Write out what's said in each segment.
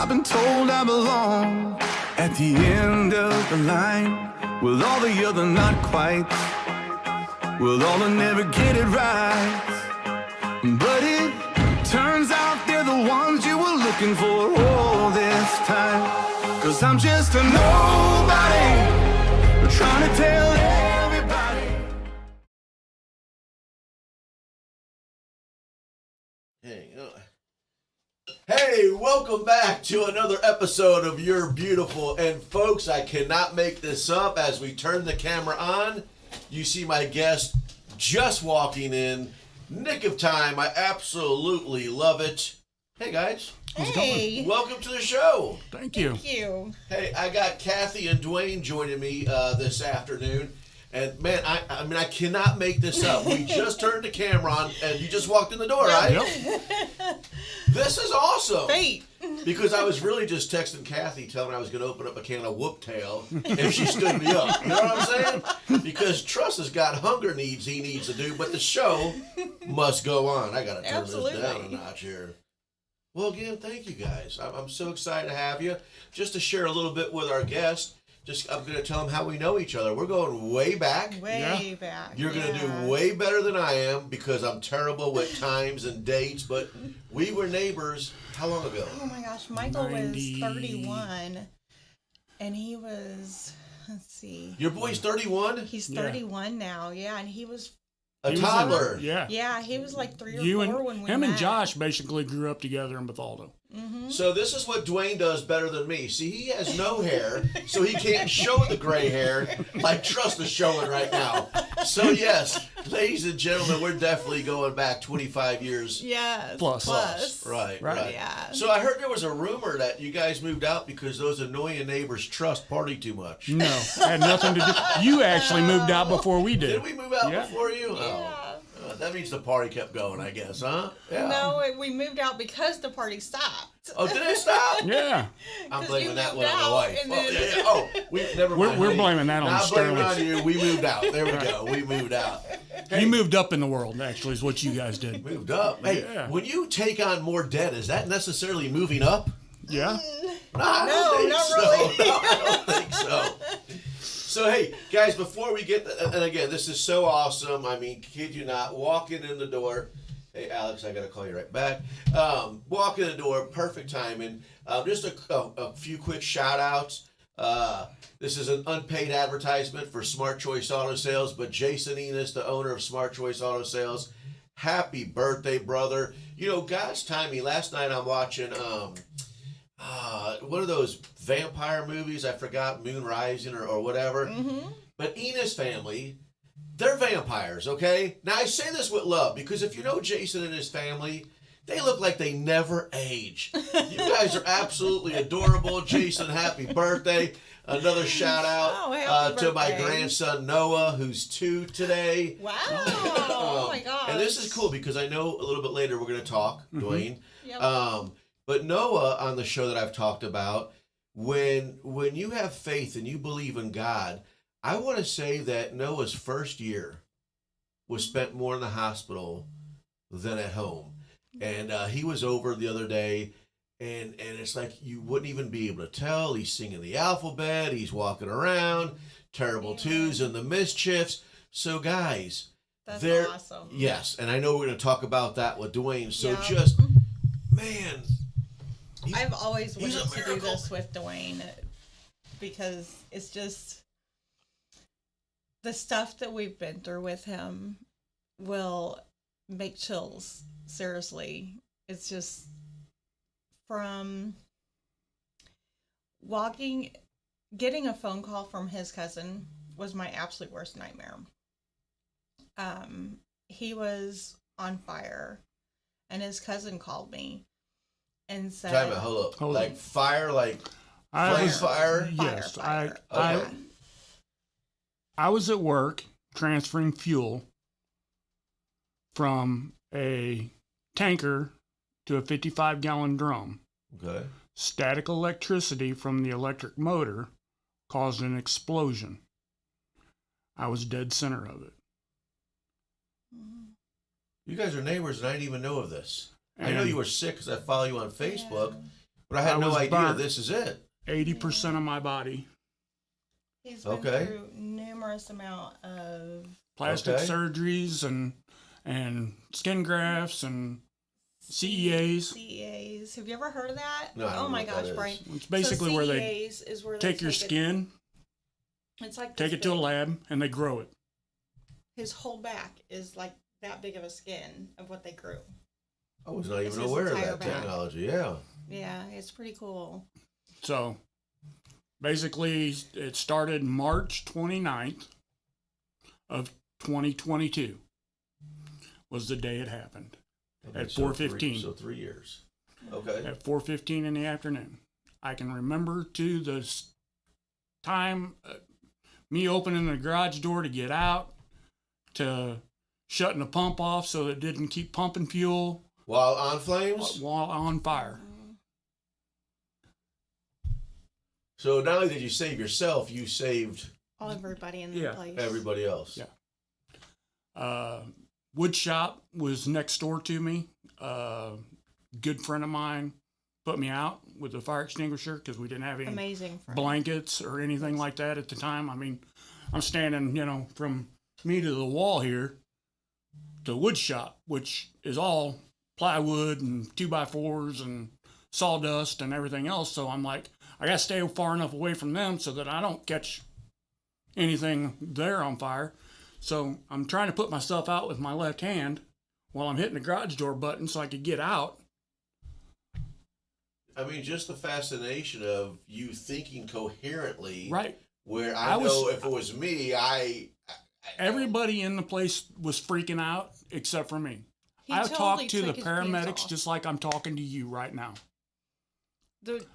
I've been told I belong at the end of the line with all the other not quite, with all that never get it right. But it turns out they're the ones you were looking for all this time. 'Cause I'm just a nobody, trying to tell everybody. Hey, welcome back to another episode of You're Beautiful. And folks, I cannot make this up. As we turn the camera on, you see my guest just walking in. Nick of time. I absolutely love it. Hey, guys. Hey. Welcome to the show. Thank you. Thank you. Hey, I got Cathy and Duane joining me this afternoon. And, man, I mean, I cannot make this up. We just turned the camera on, and you just walked in the door, right? Yep. This is awesome. Fate. Because I was really just texting Cathy, telling her I was going to open up a can of whoop tail if she stood me up. You know what I'm saying? Because Truss has got hunger needs he needs to do, but the show must go on. I got to turn this down a notch here. Well, again, thank you guys. I'm so excited to have you. Just to share a little bit with our guest, I'm going to tell them how we know each other. We're going way back. Way back. You're going to do way better than I am because I'm terrible with times and dates, but we were neighbors how long ago? Oh my gosh, Michael was 31 and he was, let's see. Your boy's 31? He's 31 now, yeah, and he was a toddler. Yeah, he was like 3 or 4 when we met. Him and Josh basically grew up together in Bethalto. Mm-hmm. So this is what Duane does better than me. See, he has no hair, so he can't show the gray hair like Trust is showing right now. So yes, ladies and gentlemen, we're definitely going back 25 years. Yes. Plus. Right. Yeah. So I heard there was a rumor that you guys moved out because those annoying neighbors Trust party too much. No, had nothing to do. You actually moved out before we did. Did we move out before you? Yeah. Oh, that means the party kept going, I guess, huh? Yeah. No, we moved out because the party stopped. Oh, did it stop? Yeah. I'm blaming that one on the wife. Then... Oh, never mind. We're blaming that on Sterling. Not blaming on you. We moved out. There we go. We moved out. Hey, you moved up in the world, actually, is what you guys did. Moved up. Hey, when you take on more debt, is that necessarily moving up? Yeah. No, not really. No, I don't think so. So, hey, guys, before we get, and again, this is so awesome. I mean, kid you not, walking in the door. Hey, Alex, I got to call you right back. Walking in the door, perfect timing. Just a few quick shout-outs. This is an unpaid advertisement for Smart Choice Auto Sales, but Jason Enos, the owner of Smart Choice Auto Sales, happy birthday, brother. You know, God's timing. Last night I'm watching one of those vampire movies. I forgot, Moon Rising or whatever. Mm-hmm. But Enos family, they're vampires, okay? Now, I say this with love because if you know Jason and his family, they look like they never age. You guys are absolutely adorable. Jason, happy birthday. Another shout out to my grandson Noah, who's 2 today. Wow. Oh my gosh. And this is cool because I know a little bit later we're going to talk, Duane. Yep. But Noah, on the show that I've talked about, when you have faith and you believe in God, I want to say that Noah's first year was spent more in the hospital than at home. And he was over the other day, and it's like you wouldn't even be able to tell. He's singing the alphabet. He's walking around, terrible twos and the mischiefs. So, guys, that's awesome. Yes, and I know we're going to talk about that with Duane. So man. I've always wanted to do this with Duane because it's just the stuff that we've been through with him will make chills. Seriously. It's just from getting a phone call from his cousin was my absolute worst nightmare. He was on fire and his cousin called me and said, Time out, hold up. Like fire, like fire? Yes. Fire. I was at work transferring fuel from a tanker to a 55-gallon drum. Okay. Static electricity from the electric motor caused an explosion. I was dead center of it. You guys are neighbors and I didn't even know of this. I know you were sick because I follow you on Facebook, But I had no was idea burnt. this is it. 80% of my body. He's been through numerous amount of Plastic surgeries and skin grafts and CEAs. CEAs. Have you ever heard of that? No, I don't oh know my what that gosh, is. Brian. It's basically where they is where take your skin, it's like take it to a lab, and they grow it. His whole back is like that big of a skin of what they grew. I was not It's even his aware of entire that back. technology. Yeah. Yeah, it's pretty cool. So basically, it started March 29th of 2022 was the day it happened. Okay, At so 4:15. So 3 years. Okay. At 4:15 in the afternoon. I can remember to the time me opening the garage door to get out, to shutting the pump off so it didn't keep pumping fuel While on flames? while on fire. So not only did you save yourself, you saved Everybody in the place. everybody else. Yeah. Wood shop was next door to me. Good friend of mine put me out with a fire extinguisher because we didn't have any Amazing. Friend. blankets or anything like that at the time. I mean, I'm standing, from me to the wall here to wood shop, which is all plywood and 2x4s and sawdust and everything else. So I'm like, I got to stay far enough away from them so that I don't catch anything there on fire. So I'm trying to put myself out with my left hand while I'm hitting the garage door button so I could get out. I mean, just the fascination of you thinking coherently. Right. Where I know if it was me, everybody in the place was freaking out except for me. I totally talked to the took his paramedics pants off. just like I'm talking to you right now.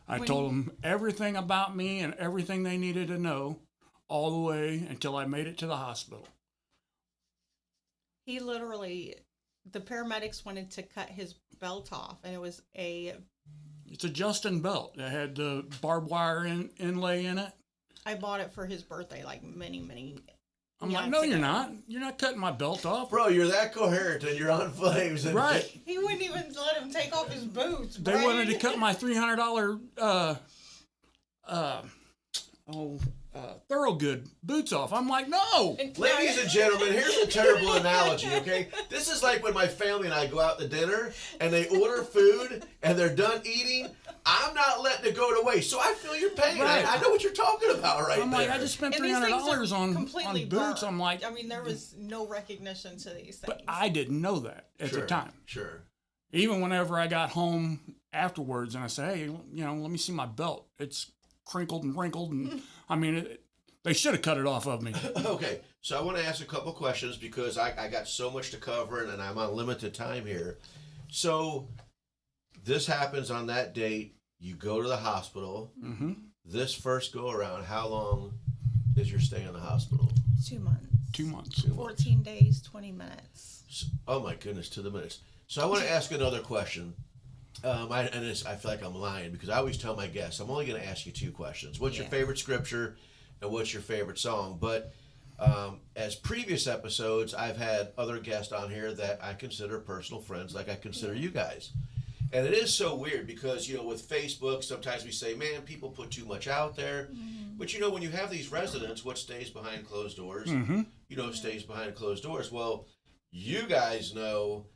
I When told them everything about me and everything they needed to know all the way until I made it to the hospital. He literally, the paramedics wanted to cut his belt off, and it was It's a Justin belt that had the barbed wire inlay in it. I bought it for his birthday, like many. I'm like, no, you're not. You're not cutting my belt off. Bro, you're that coherent and you're on flames. And Right. He wouldn't even let him take off his boots. They wanted to cut my $300 Thorogood boots off. I'm like, no. Ladies and gentlemen, here's a terrible analogy, okay? This is like when my family and I go out to dinner and they order food and they're done eating. I'm not letting it go to waste. So I feel your pain. Right. I know what you're talking about right I'm there. like, I just spent And these things are $300 on completely boots. burned. I'm like, I mean, there was no recognition to these things. but I didn't know that at the time. Sure. Even whenever I got home afterwards and I said, hey, let me see my belt. It's crinkled and wrinkled. And I mean, they should have cut it off of me. Okay, so I want to ask a couple questions because I got so much to cover and I'm on limited time here. So this happens on that date. You go to the hospital. Mm-hmm. This first go around, how long is your stay in the hospital? 2 months. 2 months. 14 days, 20 minutes. So, oh my goodness, to the minutes. So I want to ask another question. I feel like I'm lying because I always tell my guests, I'm only going to ask you 2 questions. What's your favorite scripture and what's your favorite song? But as previous episodes, I've had other guests on here that I consider personal friends, like I consider you guys. And it is so weird because, with Facebook, sometimes we say, man, people put too much out there. Mm-hmm. But, when you have these residents, what stays behind closed doors, stays behind closed doors. Well, you guys know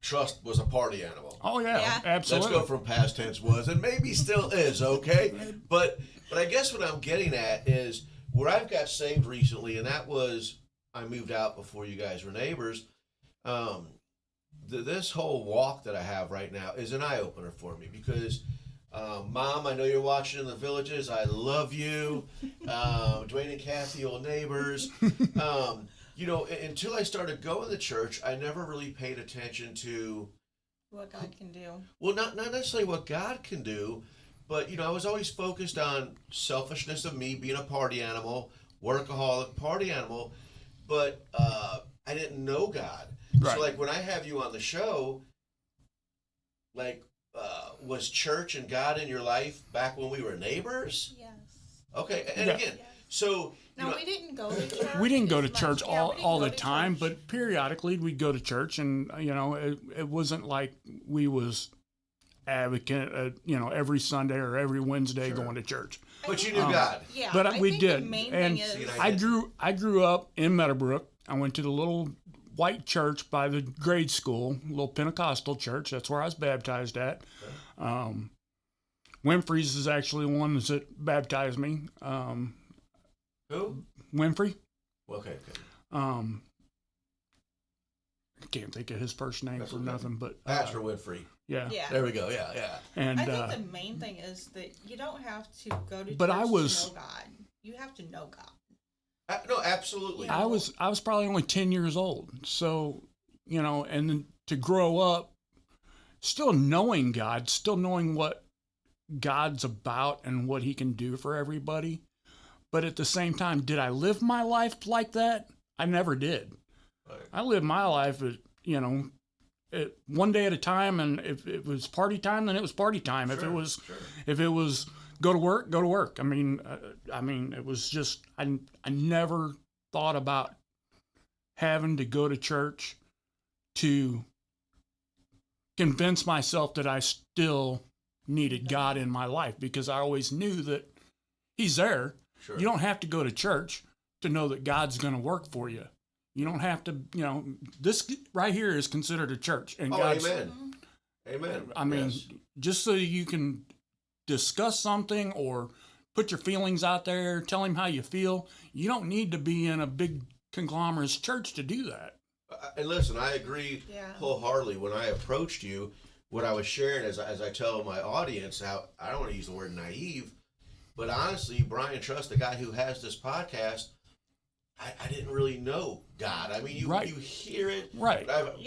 Trust was a party animal. Oh, yeah. Absolutely. Let's go from past tense was and maybe still is, okay? But I guess what I'm getting at is where I've got saved recently, and that was I moved out before you guys were neighbors. This whole walk that I have right now is an eye-opener for me because, Mom, I know you're watching in the villages. I love you. Duane and Cathy, old neighbors. Until I started going to church, I never really paid attention to what God can do. Well, not necessarily what God can do, but I was always focused on selfishness of me being a party animal, workaholic party animal, but I didn't know God. Right. So like when I have you on the show, like was church and God in your life back when we were neighbors? Yes. Okay, and again, so no, we didn't go to church. We didn't go to as church much. all the time, but periodically we'd go to church, and it wasn't like we was advocate, every Sunday or every Wednesday going to church. But you knew God. Yeah, But I we think did. The main And thing is, I grew up in Meadowbrook. I went to the little white church by the grade school, little Pentecostal church. That's where I was baptized at. Winfrey's is actually one that baptized me. Who? Winfrey. Okay. I can't think of his first name That's for okay. nothing, but Pastor Winfrey. yeah. There we go. Yeah. And I think the main thing is that you don't have to go to But church I was- to know God. You have to know God. No, absolutely. I was probably only 10 years old. So, and then to grow up still knowing God, still knowing what God's about and what he can do for everybody. But at the same time, did I live my life like that? I never did. Right. I lived my life at, one day at a time, and if it was party time, then it was party time. If it was go to work, go to work. I mean, it was just I never thought about having to go to church to convince myself that I still needed God in my life, because I always knew that he's there. Sure. You don't have to go to church to know that God's going to work for you. You don't have to, this right here is considered a church. And God's, Amen. I mean, just so you can discuss something or put your feelings out there, tell him how you feel. You don't need to be in a big conglomerate church to do that. And listen, I agree wholeheartedly. When I approached you, what I was sharing, as I tell my audience, how I don't want to use the word naive, but honestly, Brian Trust, the guy who has this podcast, I didn't really know God. I mean, you hear it, right? But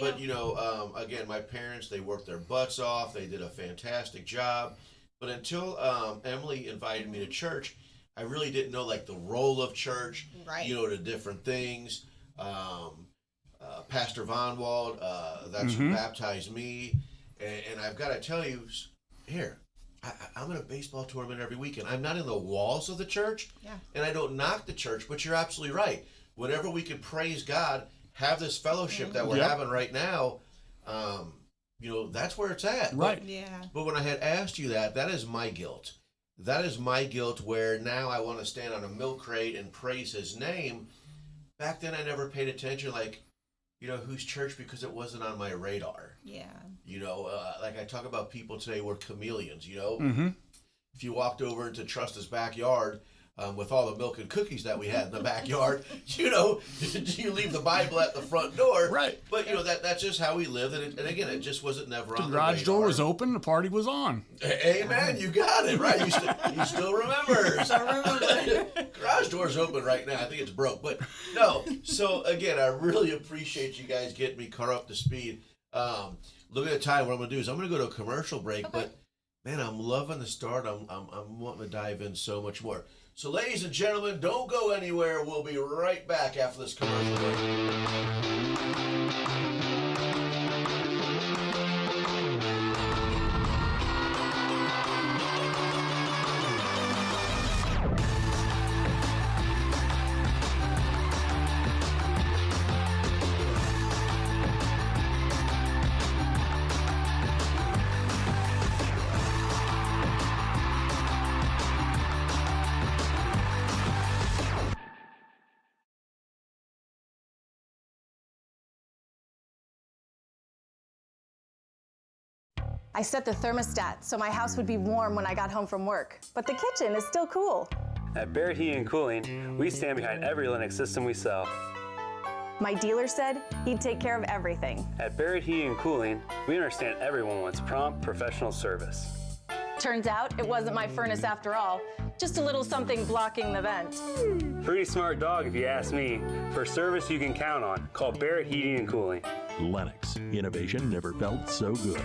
again, my parents, they worked their butts off. They did a fantastic job. But until Emily invited me to church, I really didn't know like the role of church, the different things. Pastor Von Wald, that's who baptized me, and I've got to tell you, here, I'm in a baseball tournament every weekend. I'm not in the walls of the church, and I don't knock the church, but you're absolutely right. Whenever we can praise God, have this fellowship that we're having right now, that's where it's at. Right. But when I had asked you that is my guilt. That is my guilt, where now I want to stand on a milk crate and praise his name. Back then I never paid attention, whose church, because it wasn't on my radar. Yeah. Like I talk about people today, we're chameleons, If you walked over into Trusta's backyard with all the milk and cookies that we had in the backyard, you leave the Bible at the front door. Right. But, that's just how we lived. And again, it just wasn't never on the garage radar. door was open, the party was on. Amen. You got it, right? You still remember. Garage door's open right now. I think it's broke. But no. So, again, I really appreciate you guys getting me caught up to speed. Look at the time. What I'm going to do is I'm going to go to a commercial break. Okay. But, man, I'm loving the start. I'm wanting to dive in so much more. So, ladies and gentlemen, don't go anywhere. We'll be right back after this commercial break. I set the thermostat so my house would be warm when I got home from work, but the kitchen is still cool. At Barrett Heating & Cooling, we stand behind every Lennox system we sell. My dealer said he'd take care of everything. At Barrett Heating & Cooling, we understand everyone wants prompt, professional service. Turns out it wasn't my furnace after all, just a little something blocking the vent. Pretty smart dog if you ask me. For service you can count on, call Barrett Heating & Cooling. Lennox, innovation never felt so good.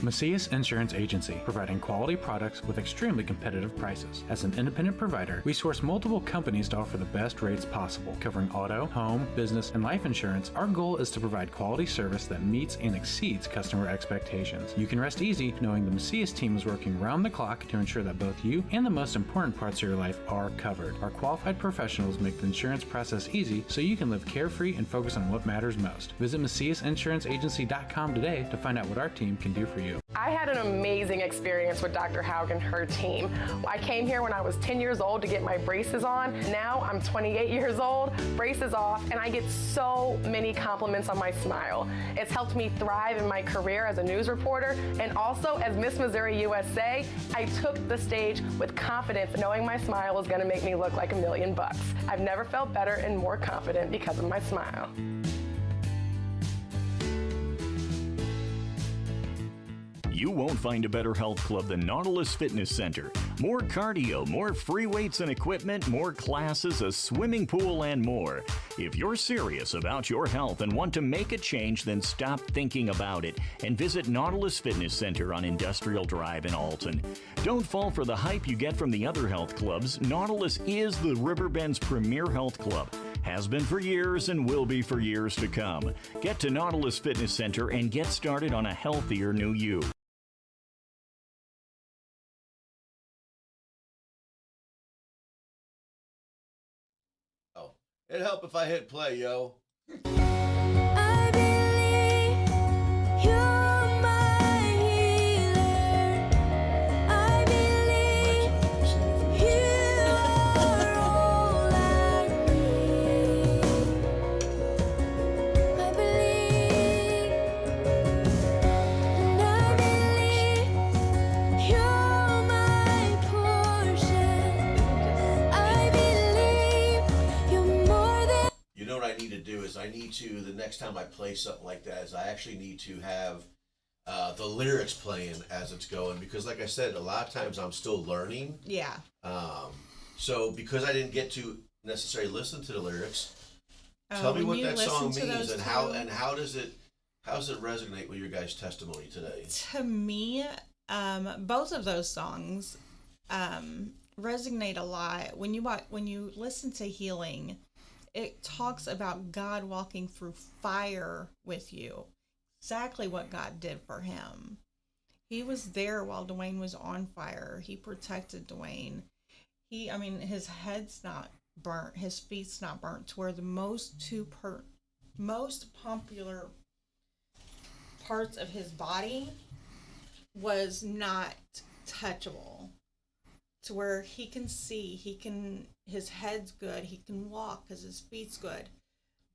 Macias Insurance Agency, providing quality products with extremely competitive prices. As an independent provider, we source multiple companies to offer the best rates possible. Covering auto, home, business, and life insurance, our goal is to provide quality service that meets and exceeds customer expectations. You can rest easy knowing the Macias team is working round the clock to ensure that both you and the most important parts of your life are covered. Our qualified professionals make the insurance process easy so you can live carefree and focus on what matters most. Visit MaciasInsuranceAgency.com today to find out what our team can do for you. you. I had an amazing experience with Dr. Haug and her team. I came here when I was 10 years old to get my braces on. Now I'm 28 years old, braces off, and I get so many compliments on my smile. It's helped me thrive in my career as a news reporter, and also as Miss Missouri USA, I took the stage with confidence, knowing my smile was going to make me look like $1 million. I've never felt better and more confident because of my smile. You won't find a better health club than Nautilus Fitness Center. More cardio, more free weights and equipment, more classes, a swimming pool, and more. If you're serious about your health and want to make a change, then stop thinking about it and visit Nautilus Fitness Center on Industrial Drive in Alton. Don't fall for the hype you get from the other health clubs. Nautilus is the Riverbend's premier health club. Has been for years and will be for years to come. Get to Nautilus Fitness Center and get started on a healthier new you. It'd help if I hit play, yo. I believe you're my healer. I believe you are all I need. I believe, and I believe you're my portion. I believe you're more than. You know what I need to do is I need to, the next time I play something like that, is I actually need to have the lyrics playing as it's going, because like I said, a lot of times I'm still learning. Yeah. So because I didn't get to necessarily listen to the lyrics, tell me when what you that listen song to means those and how does it resonate with your guys' testimony today? To me, both of those songs resonate a lot. When you listen to Healing, it talks about God walking through fire with you. Exactly what God did for him. He was there while Duane was on fire. He protected Duane. His head's not burnt. His feet's not burnt. To where the most popular parts of his body was not touchable. To where he can see, his head's good, he can walk because his feet's good.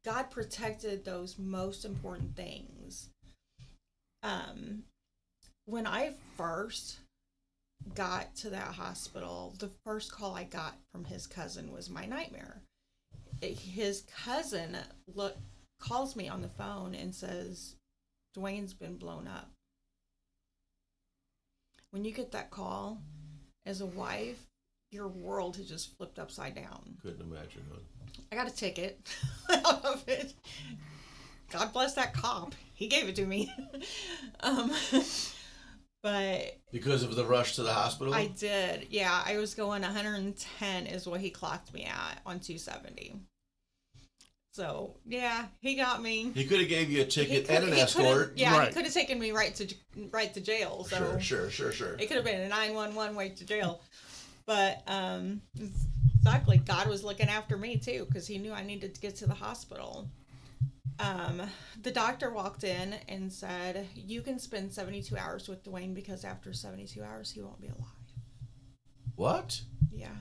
God protected those most important things. When I first got to that hospital, the first call I got from his cousin was my nightmare. His cousin calls me on the phone and says, Duane's been blown up. When you get that call, as a wife, your world has just flipped upside down. Couldn't imagine, huh? I got a ticket out of it. God bless that cop. He gave it to me. But because of the rush to the hospital? I did. Yeah, I was going 110 is what he clocked me at on 270. So, yeah, he got me. He could have gave you a ticket and an escort. Yeah, right. He could have taken me right to jail. So Sure. It could have been a 911 way to jail. But exactly, God was looking after me too, because he knew I needed to get to the hospital. The doctor walked in and said, you can spend 72 hours with Duane because after 72 hours, he won't be alive. What? Yeah.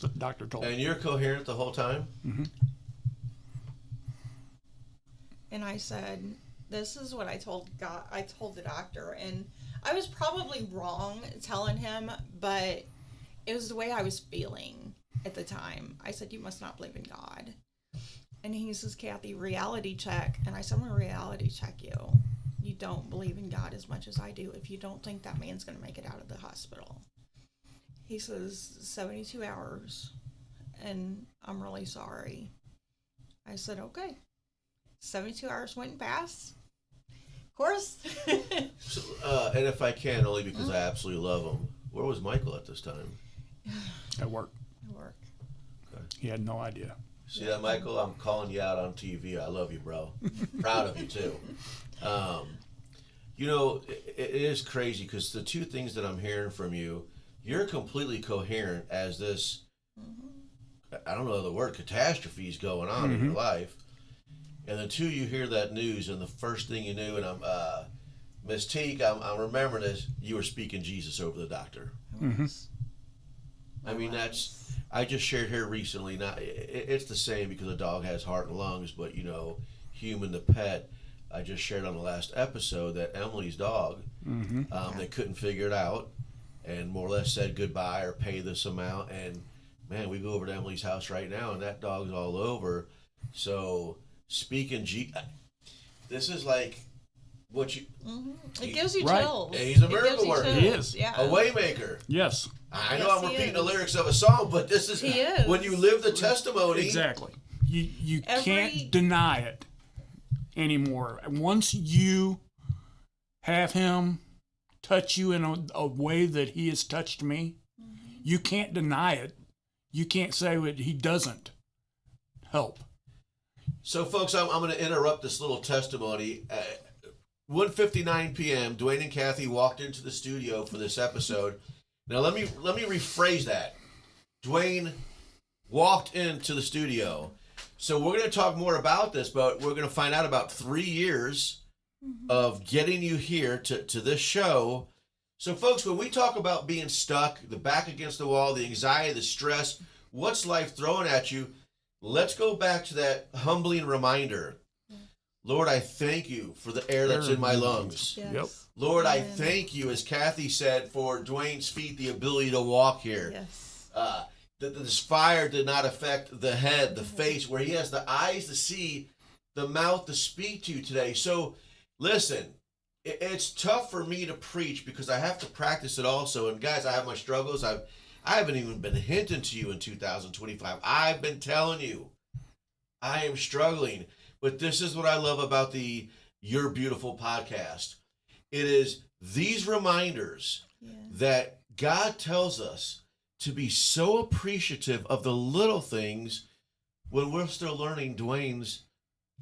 The doctor told me. And you're coherent the whole time? Mm-hmm. And I said, this is what I told God. I told the doctor, and I was probably wrong telling him, but it was the way I was feeling at the time. I said, you must not believe in God. And he says, Cathy, reality check. And I said, I'm going to reality check you. You don't believe in God as much as I do if you don't think that man's going to make it out of the hospital. He says, 72 hours, and I'm really sorry. I said, okay. 72 hours went and passed. Of course. So, and if I can, only because I absolutely love him, where was Michael at this time? At work. At work. Okay. He had no idea. See that, Michael? I'm calling you out on TV. I love you, bro. Proud of you, too. It is crazy because the two things that I'm hearing from you, you're completely coherent as this, I don't know the word, catastrophe is going on in your life. And then two, you hear that news, and the first thing you knew, and Miss Teague, I'm remembering this. You were speaking Jesus over the doctor. Mm-hmm. I mean, I just shared here recently. Now, it's the same because a dog has heart and lungs, but, you know, human to pet. I just shared on the last episode that Emily's dog, they couldn't figure it out and more or less said goodbye or pay this amount. And, man, we go over to Emily's house right now, and that dog's all over. So, speaking this is like what you... It gives you Right. chills. And he's a miracle worker. He is. Yeah. A waymaker. Yes. I know Yes, I'm he repeating is. the lyrics of a song, but this is... He is. When you live the testimony... Exactly. You can't deny it anymore. Once you have him touch you in a way that he has touched me, you can't deny it. You can't say that he doesn't help. So, folks, I'm going to interrupt this little testimony. 1:59 p.m., Duane and Cathy walked into the studio for this episode. Now, let me rephrase that. Duane walked into the studio. So we're going to talk more about this, but we're going to find out about 3 years of getting you here to this show. So, folks, when we talk about being stuck, the back against the wall, the anxiety, the stress, what's life throwing at you, let's go back to that humbling reminder. Lord, I thank you for the air that's in my lungs. Yes. Yep. Lord, I thank you, as Cathy said, for Duane's feet, the ability to walk here. Yes. That this fire did not affect the head, the face, where he has the eyes to see, the mouth to speak to you today. So, listen, it's tough for me to preach because I have to practice it also. And guys, I have my struggles. I haven't even been hinting to you in 2025. I've been telling you, I am struggling. But this is what I love about the You're Beautiful podcast. It is these reminders that God tells us to be so appreciative of the little things when we're still learning Duane's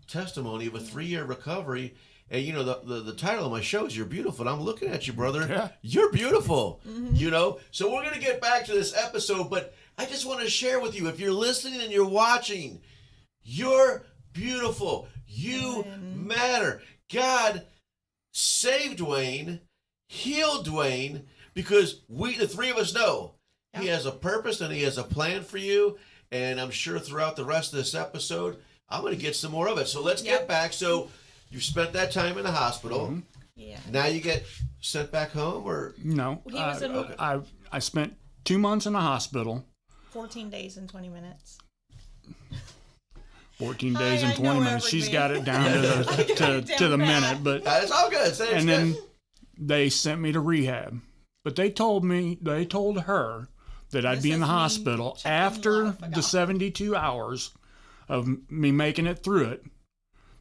testimony of a 3-year recovery. And, you know, the title of my show is You're Beautiful. And I'm looking at you, brother. Yeah. You're beautiful, you know. So we're going to get back to this episode, but I just want to share with you, if you're listening and you're watching, you're beautiful. You matter. God saved Duane, healed Duane, because the three of us know he has a purpose and he has a plan for you. And I'm sure throughout the rest of this episode, I'm going to get some more of it. So let's get back. So you spent that time in the hospital. Yeah. Now you get sent back home, or No. He was in I spent 2 months in the hospital. 14 days and 20 minutes. 14 days and I 20 know minutes. She's everything. got it down to the minute, but it's all good. and then they sent me to rehab. But they told her that I'd be in the hospital after the 72 hours of me making it through it.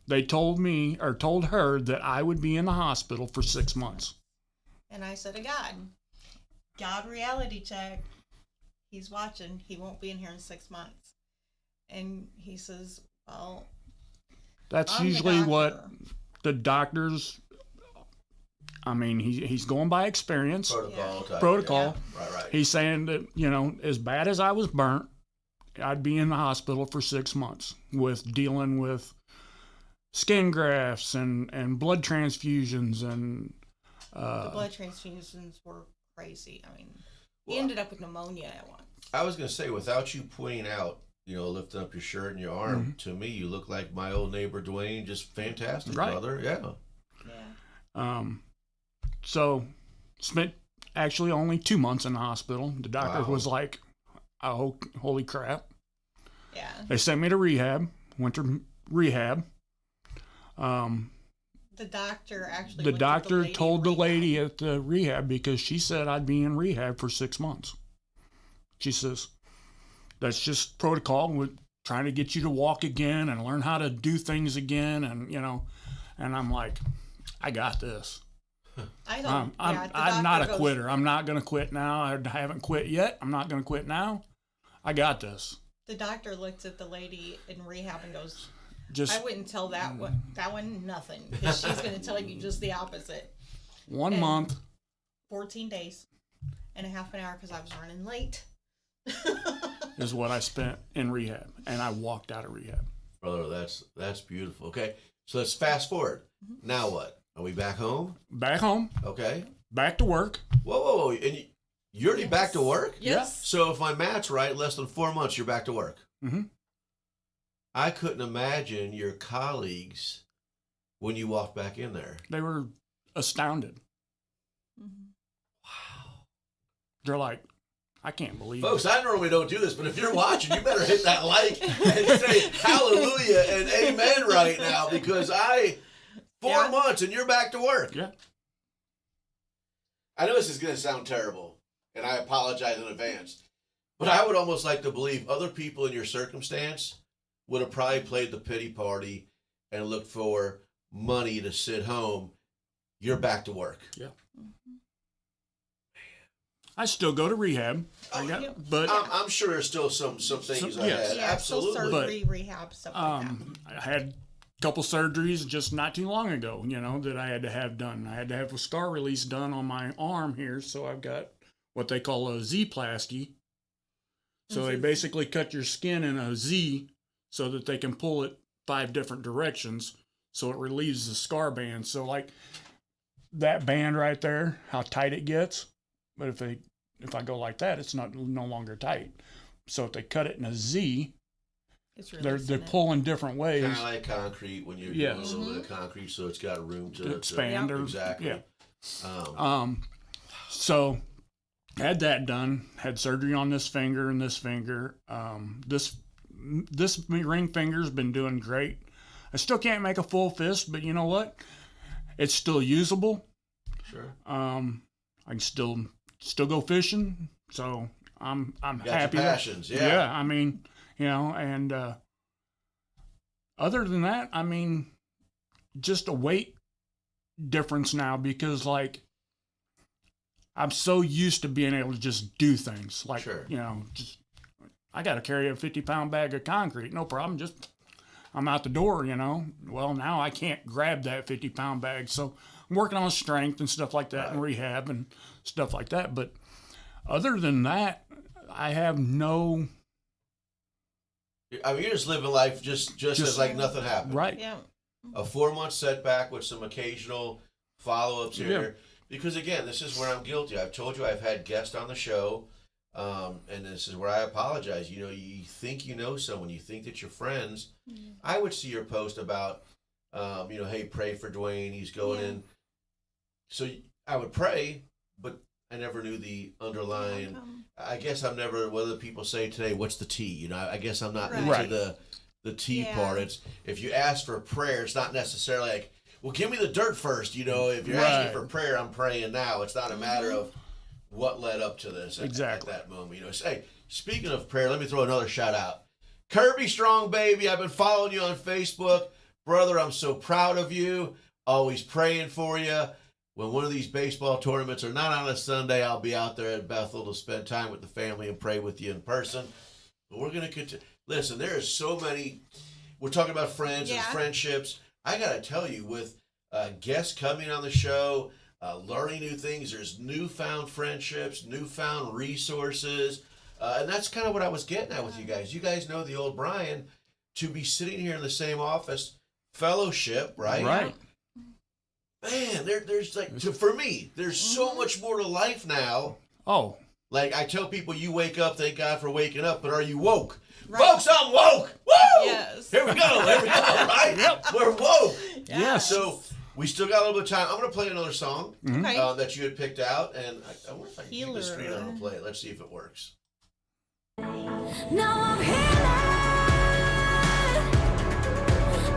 They told her that I would be in the hospital for 6 months. And I said to God, reality check. He's watching. He won't be in here in 6 months. And he says, well, That's I'm the usually what doctor. the doctors, I mean, he's going by experience. Protocol. Right. He's saying that, you know, as bad as I was burnt, I'd be in the hospital for 6 months with dealing with skin grafts and blood transfusions. And the blood transfusions were crazy. I mean, he ended up with pneumonia at once. I was going to say, without you pointing out, you know, lifting up your shirt and your arm, to me, you look like my old neighbor Duane. Just fantastic, brother. Yeah. So spent actually only 2 months in the hospital. The doctor was like, oh, holy crap. Yeah. They sent me to rehab, went to rehab. The doctor actually The doctor told the lady at the rehab, because she said I'd be in rehab for 6 months. She says, that's just protocol. We're trying to get you to walk again and learn how to do things again. And, you know, and I'm like, I got this. I don't. I'm not a quitter. I'm not going to quit now. I haven't quit yet. I'm not going to quit now. I got this. The doctor looked at the lady in rehab and goes, Just I wouldn't tell that one nothing, because she's going to tell you just the opposite. 1 month. 14 days and a half an hour because I was running late. is what I spent in rehab, and I walked out of rehab. Brother, that's beautiful. Okay, so let's fast forward. Now what? Are we back home? Back home. Okay. Back to work. Whoa. And you're already back to work? Yes. So if my math's right, less than 4 months, you're back to work. Mm-hmm. I couldn't imagine your colleagues when you walked back in there. They were astounded. Mm-hmm. Wow. They're like, I can't believe Folks, it. I normally don't do this, but if you're watching, you better hit that like and say hallelujah and amen right now, because 4 months and you're back to work. Yeah. I know this is going to sound terrible, and I apologize in advance, but I would almost like to believe other people in your circumstance would have probably played the pity party and looked for money to sit home. You're back to work. Yeah. I still go to rehab, but I'm sure there's still some things ahead. Yeah, Absolutely. still surgery, rehab, stuff like that. I had a couple surgeries just not too long ago, that I had to have done. I had to have a scar release done on my arm here, so I've got what they call a Z-plasty. So they basically cut your skin in a Z so that they can pull it 5 different directions, so it relieves the scar band. So like that band right there, how tight it gets, but if I go like that, it's no longer tight. So if they cut it in a Z, they're pulling different ways. Kind of like concrete when you're doing a little bit of concrete, so it's got room to expand. Exactly. Yeah. So had that done. Had surgery on this finger and this finger. This ring finger's been doing great. I still can't make a full fist, but you know what? It's still usable. Sure. I can still go fishing, so I'm got happy. Your passions, yeah. I mean, and other than that, I mean, just a weight difference now, because like I'm so used to being able to just do things like, sure. Just I got to carry a 50-pound bag of concrete, no problem. Just I'm out the door, Well, now I can't grab that 50-pound bag, so I'm working on strength and stuff like that, and rehab and stuff like that. But other than that, I have no. I mean, you're just living life just as like nothing happened. Right. Yeah. A 4-month setback with some occasional follow-ups here. Yeah. Because again, this is where I'm guilty. I've told you I've had guests on the show, and this is where I apologize. You think you know someone, you think that you're friends. Mm-hmm. I would see your post about, hey, pray for Duane. He's going in. So I would pray, but I never knew the underlying. I guess I'm never. What do people say today? What's the T? I guess I'm not into the T part. It's if you ask for prayer, it's not necessarily like, well, give me the dirt first. If you're asking for prayer, I'm praying now. It's not a matter of what led up to this at that moment. Hey, speaking of prayer, let me throw another shout out. Kirby Strong, baby, I've been following you on Facebook. Brother, I'm so proud of you. Always praying for you. When one of these baseball tournaments are not on a Sunday, I'll be out there at Bethel to spend time with the family and pray with you in person. But we're going to continue. Listen, there is so many. We're talking about friends and friendships. I got to tell you, with guests coming on the show, learning new things, there's newfound friendships, newfound resources. And that's kind of what I was getting at with you guys. You guys know the old Brian, to be sitting here in the same office, fellowship, right? Right. Man, there's like, for me, there's so much more to life now. Oh. Like I tell people, you wake up, thank God for waking up, but are you woke? Right. Folks, I'm woke! Woo! Yes. Here we go, right? Yep. We're woke. Yes. So we still got a little bit of time. I'm going to play another song Okay. that you had picked out, and I wonder if I can keep the screen on and play it. Let's see if it works. Now I'm healing.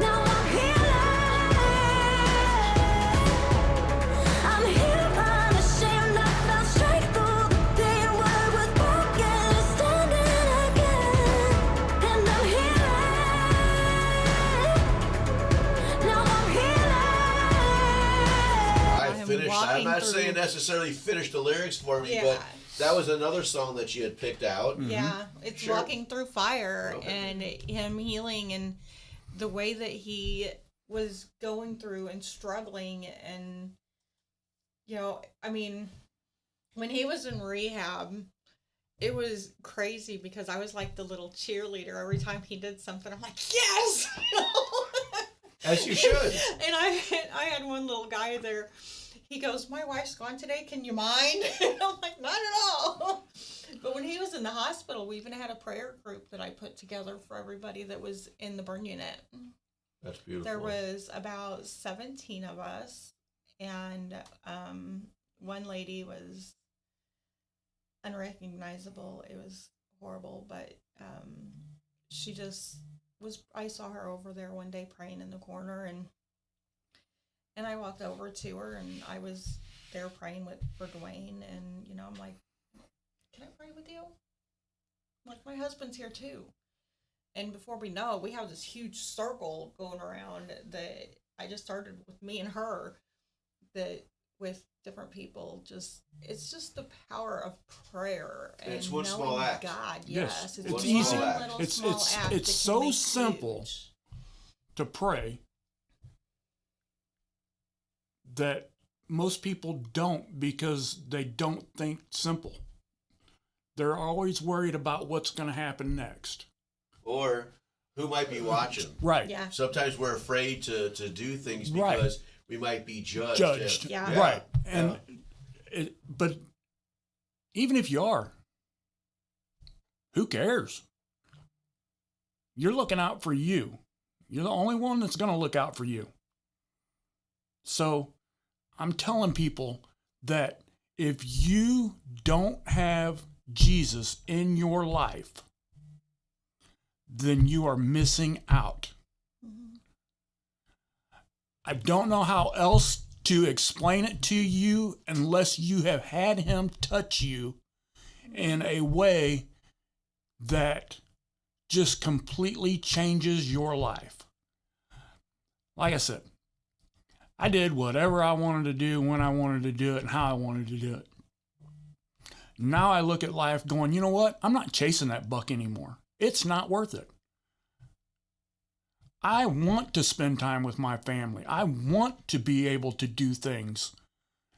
Now I'm healing. I'm healed, unashamed. I fell straight through the pain. Word was broken, standing again. And I'm healing. Now I'm healing. I finished. I'm not saying necessarily finished the lyrics for me, but that was another song that you had picked out. Yeah, it's Walking Through Fire and him healing and the way that he was going through and struggling. And, I mean, when he was in rehab, it was crazy because I was like the little cheerleader. Every time he did something, I'm like, yes! As you should. And I had one little guy there. He goes, "My wife's gone today. Can you mind?" And I'm like, "Not at all." But when he was in the hospital, we even had a prayer group that I put together for everybody that was in the burn unit. That's beautiful. There was about 17 of us, and one lady was unrecognizable. It was horrible, but she just was. I saw her over there one day praying in the corner, and I walked over to her, and I was there praying for Duane, and I'm like, "Can I pray with you?" I'm like, "My husband's here too." And before we know it, we have this huge circle going around that I just started with me and her, that with different people. It's just the power of prayer and it's one knowing small act. God. Yes, Yes, it's one easy. little small act that It's can so make simple huge. to pray that most people don't, because they don't think simple. They're always worried about what's going to happen next. Or who might be watching. Right. Yeah. Sometimes we're afraid to do things because we might be judged. Yeah. Right. And but even if you are, who cares? You're looking out for you. You're the only one that's going to look out for you. So I'm telling people that if you don't have Jesus in your life, then you are missing out. I don't know how else to explain it to you unless you have had him touch you in a way that just completely changes your life. Like I said, I did whatever I wanted to do, when I wanted to do it, and how I wanted to do it. Now I look at life going, you know what? I'm not chasing that buck anymore. It's not worth it. I want to spend time with my family. I want to be able to do things.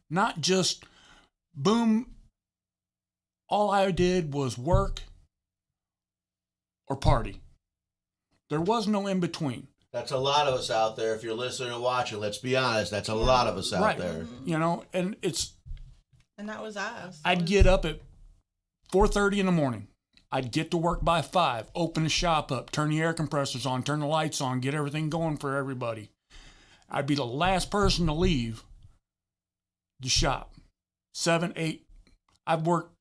Not just, boom, all I did was work or party. There was no in between. That's a lot of us out there. If you're listening and watching, let's be honest, that's a lot of us out there. And And that was us. I'd get up at 4:30 in the morning. I'd get to work by 5, open the shop up, turn the air compressors on, turn the lights on, get everything going for everybody. I'd be the last person to leave the shop. 7, 8. I've worked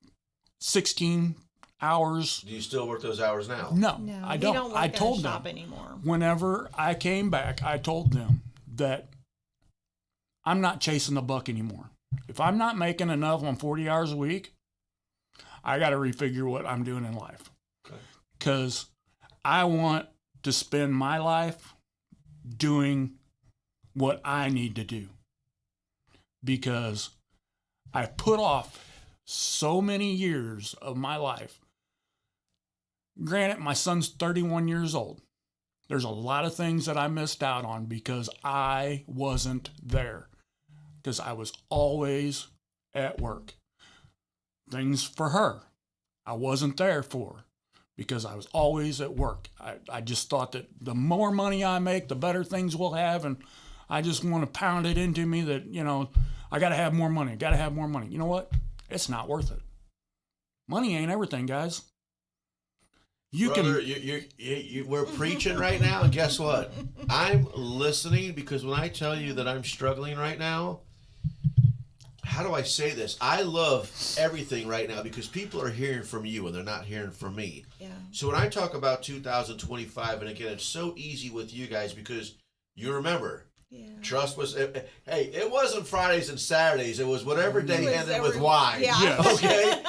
16 hours. Do you still work those hours now? No, No, I we don't. don't work I in a told shop them anymore. whenever I came back, I told them that I'm not chasing the buck anymore. If I'm not making enough on 40 hours a week, I got to refigure what I'm doing in life. Because I want to spend my life doing what I need to do. Because I put off so many years of my life. Granted, my son's 31 years old. There's a lot of things that I missed out on because I wasn't there. Because I was always at work. Things for her, I wasn't there for because I was always at work. I just thought that the more money I make, the better things we'll have. And I just want to pound it into me that, I got to have more money. Got to have more money. You know what? It's not worth it. Money ain't everything, guys. Brother, we're preaching right now, and guess what? I'm listening because when I tell you that I'm struggling right now, how do I say this? I love everything right now because people are hearing from you and they're not hearing from me. Yeah. So when I talk about 2025, and again, it's so easy with you guys because you remember, trust was, hey, it wasn't Fridays and Saturdays. It was whatever day ended with Y. Yeah. Okay?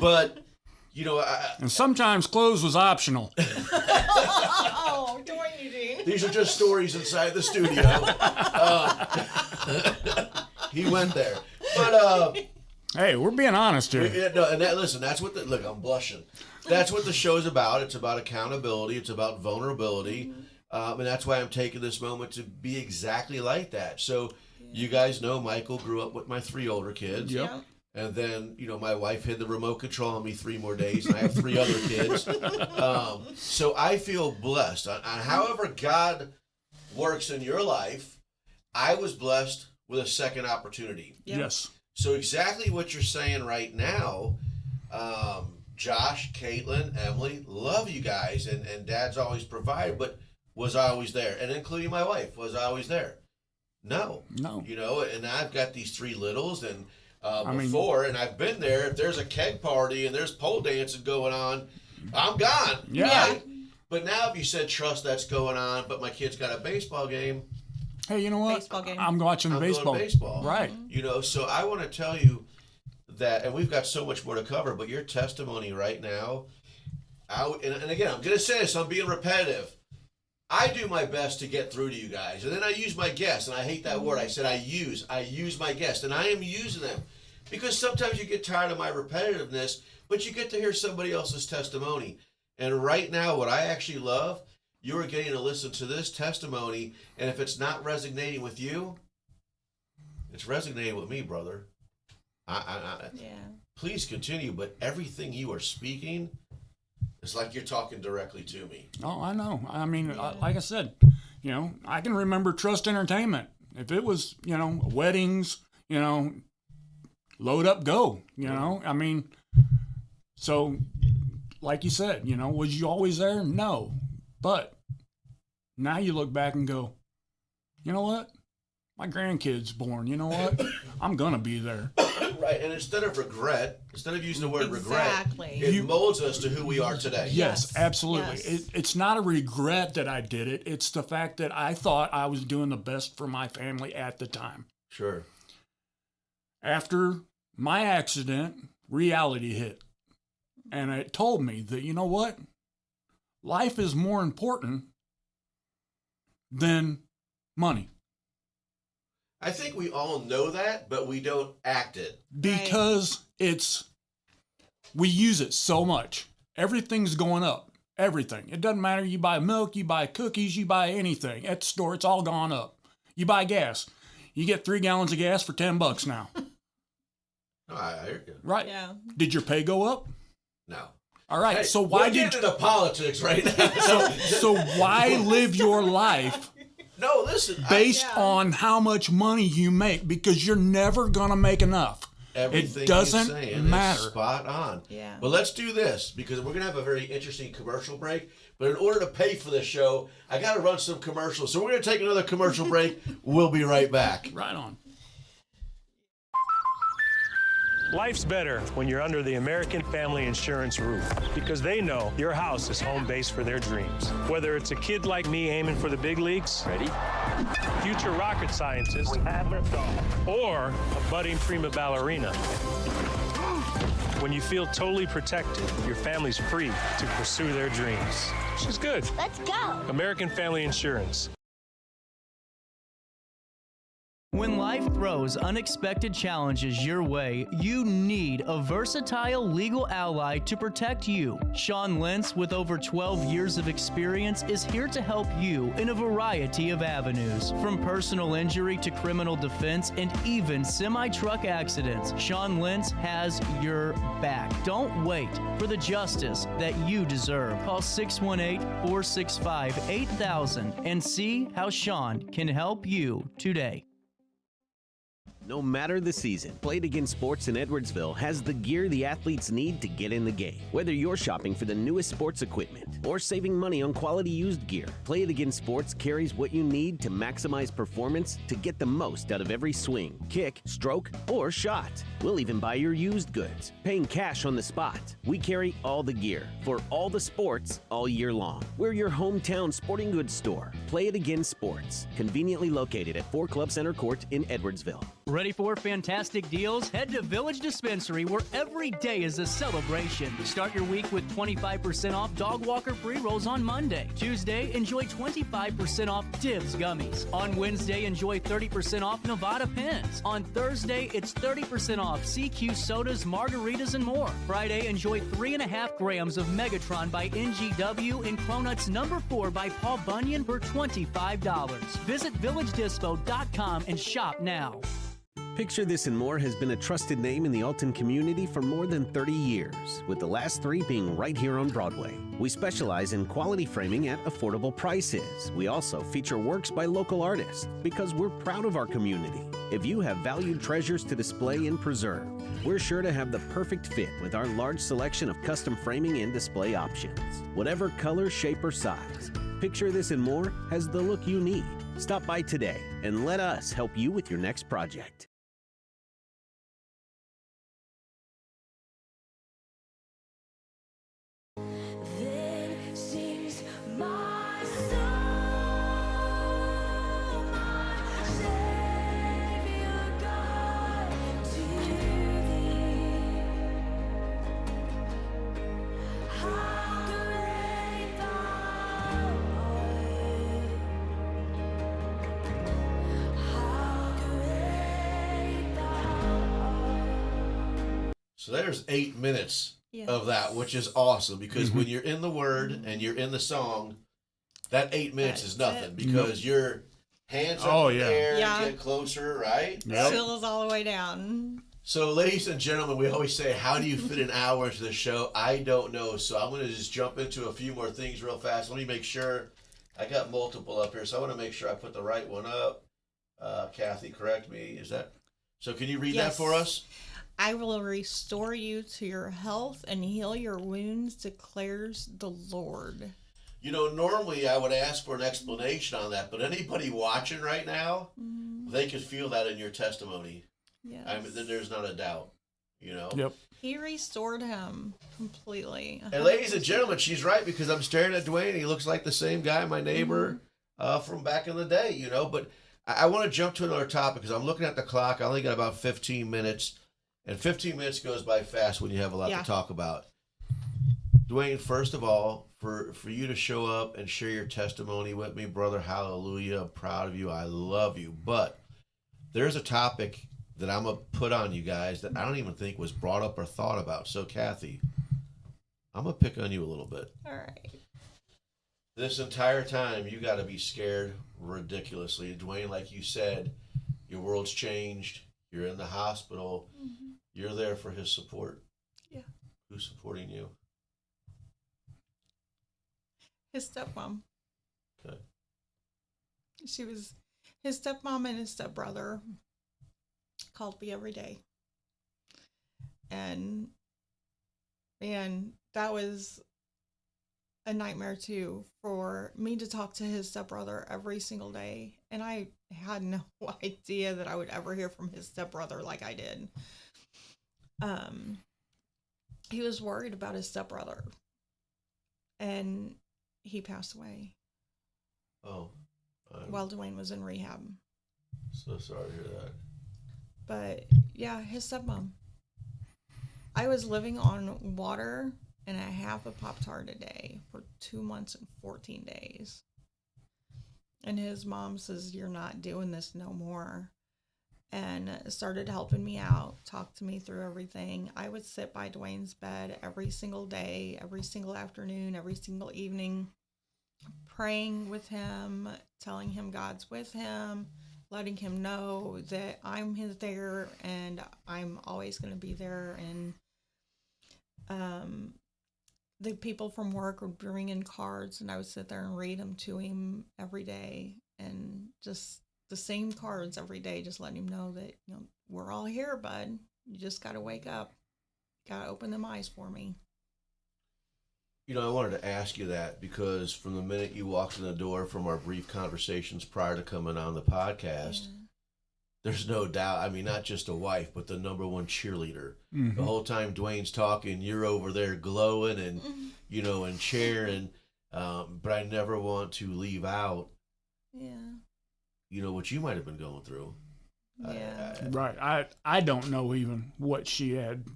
But, and sometimes clothes was optional. Oh, Duane Eugene. These are just stories inside the studio. He went there. But, hey, we're being honest here. Listen, that's what look, I'm blushing. That's what the show's about. It's about accountability. It's about vulnerability. And that's why I'm taking this moment to be exactly like that. So you guys know Michael grew up with my 3 older kids. Yep. And then, my wife hid the remote control on me 3 more days, and I have 3 other kids. So I feel blessed. On however God works in your life, I was blessed with a second opportunity. Yep. Yes. So exactly what you're saying right now, Josh, Caitlin, Emily, love you guys, and Dad's always provided, but was I always there? And including my wife, was I always there? No. You know, and I've got these 3 littles, and before, and I've been there. If there's a keg party and there's pole dancing going on, I'm gone. Yeah. Right? But now if you said trust that's going on, but my kid's got a baseball game. Hey, you know what? Baseball game. I'm watching I'm baseball. going baseball. Right. You know, so I want to tell you that, and we've got so much more to cover, but your testimony right now, and again, I'm going to say this, I'm being repetitive. I do my best to get through to you guys, and then I use my guests, and I hate that word. I said I use my guests, and I am using them because sometimes you get tired of my repetitiveness, but you get to hear somebody else's testimony. And right now, what I actually love, you are getting to listen to this testimony, and if it's not resonating with you, it's resonating with me, brother. Please continue, but everything you are speaking, it's like you're talking directly to me. Oh, I know. I mean, like I said, you know, I can remember Trust Entertainment. If it was, you know, weddings, you know, load up, go, you know. I mean, so like you said, you know, was you always there? No. But now you look back and go, you know what? My grandkid's born. You know what? I'm going to be there. Right, and instead of regret, instead of using the word Exactly. regret, it molds us to who we are today. Yes, absolutely. Yes. It's not a regret that I did it. It's the fact that I thought I was doing the best for my family at the time. Sure. After my accident, reality hit. And it told me that, you know what? Life is more important than money. I think we all know that, but we don't act it. Because we use it so much. Everything's going up. Everything. It doesn't matter. You buy milk, you buy cookies, you buy anything. At the store, it's all gone up. You buy gas. You get 3 gallons of gas for $10 now. No, I hear you. Right. Yeah. Did your pay go up? No. All right. Hey, So why we're getting into politics right now. so why live your life No, listen. based on how much money you make? Because you're never going to make enough. Everything it doesn't you're saying matter. is spot on. Yeah. But let's do this because we're going to have a very interesting commercial break. But in order to pay for this show, I got to run some commercials. So we're going to take another commercial break. We'll be right back. Right on. Life's better when you're under the American Family Insurance roof because they know your house is home base for their dreams. Whether it's a kid like me aiming for the big leagues, ready? Future rocket scientist, or a budding prima ballerina. When you feel totally protected, your family's free to pursue their dreams. Which is good. Let's go. American Family Insurance. When life throws unexpected challenges your way, you need a versatile legal ally to protect you. Sean Lentz, with over 12 years of experience, is here to help you in a variety of avenues. From personal injury to criminal defense and even semi-truck accidents, Sean Lentz has your back. Don't wait for the justice that you deserve. Call 618-465-8000 and see how Sean can help you today. No matter the season, Play It Again Sports in Edwardsville has the gear the athletes need to get in the game. Whether you're shopping for the newest sports equipment or saving money on quality used gear, Play It Again Sports carries what you need to maximize performance to get the most out of every swing, kick, stroke, or shot. We'll even buy your used goods, paying cash on the spot. We carry all the gear for all the sports all year long. We're your hometown sporting goods store. Play It Again Sports, conveniently located at 4 Club Center Court in Edwardsville. Ready for fantastic deals? Head to Village Dispensary, where every day is a celebration. Start your week with 25% off Dog Walker pre-rolls on Monday. Tuesday, enjoy 25% off Divs gummies. On Wednesday, enjoy 30% off Nevada pens. On Thursday, it's 30% off CQ sodas, margaritas, and more. Friday, enjoy 3.5 grams of Megatron by NGW and Cronuts number 4 by Paul Bunyan for $25. Visit VillageDispo.com and shop now. Picture This and More has been a trusted name in the Alton community for more than 30 years, with the last 3 being right here on Broadway. We specialize in quality framing at affordable prices. We also feature works by local artists because we're proud of our community. If you have valued treasures to display and preserve, we're sure to have the perfect fit with our large selection of custom framing and display options. Whatever color, shape, or size, Picture This and More has the look you need. Stop by today and let us help you with your next project. Then sings my soul, my Savior God, to thee. How great thou art! How great thou art! So there's 8 minutes Yes. of that, which is awesome because when you're in the word and you're in the song, that 8 minutes is nothing because your hands up in the air, get closer, right? Chills all the way down. So, ladies and gentlemen, we always say, how do you fit an hour into the show? I don't know. So I'm going to just jump into a few more things real fast. Let me make sure. I got multiple up here, so I want to make sure I put the right one up. Cathy, correct me. Is that so? Can you read that for us? I will restore you to your health and heal your wounds, declares the Lord. You know, normally I would ask for an explanation on that, but anybody watching right now, they could feel that in your testimony. Yes. I mean, there's not a doubt, you know? Yep. He restored him completely. And ladies and gentlemen, she's right because I'm staring at Duane. He looks like the same guy, my neighbor from back in the day, you know? But I want to jump to another topic because I'm looking at the clock. I only got about 15 minutes. And 15 minutes goes by fast when you have a lot to talk about. Duane, first of all, for you to show up and share your testimony with me, brother, hallelujah. I'm proud of you. I love you. But there's a topic that I'm going to put on you guys that I don't even think was brought up or thought about. So, Cathy, I'm going to pick on you a little bit. All right. This entire time, you got to be scared ridiculously. Duane, like you said, your world's changed. You're in the hospital. You're there for his support. Yeah. Who's supporting you? His stepmom. Okay. She was his stepmom and his stepbrother called me every day. And man, that was a nightmare too for me to talk to his stepbrother every single day. And I had no idea that I would ever hear from his stepbrother like I did. He was worried about his stepbrother, and he passed away. Oh. While Duane was in rehab. So sorry to hear that. But yeah, his stepmom. I was living on water and a half a Pop-Tart a day for 2 months and 14 days. And his mom says, "You're not doing this no more." And started helping me out, talked to me through everything. I would sit by Duane's bed every single day, every single afternoon, every single evening, praying with him, telling him God's with him, letting him know that I'm there and I'm always going to be there. And the people from work would bring in cards, and I would sit there and read them to him every day, and just the same cards every day, just letting him know that, you know, we're all here, bud. You just got to wake up. Got to open them eyes for me. You know, I wanted to ask you that because from the minute you walked in the door from our brief conversations prior to coming on the podcast, there's no doubt. I mean, not just a wife, but the #1 cheerleader. The whole time Duane's talking, you're over there glowing and, you know, and cheering. But I never want to leave out, you know, what you might have been going through. Right. I don't know even what she had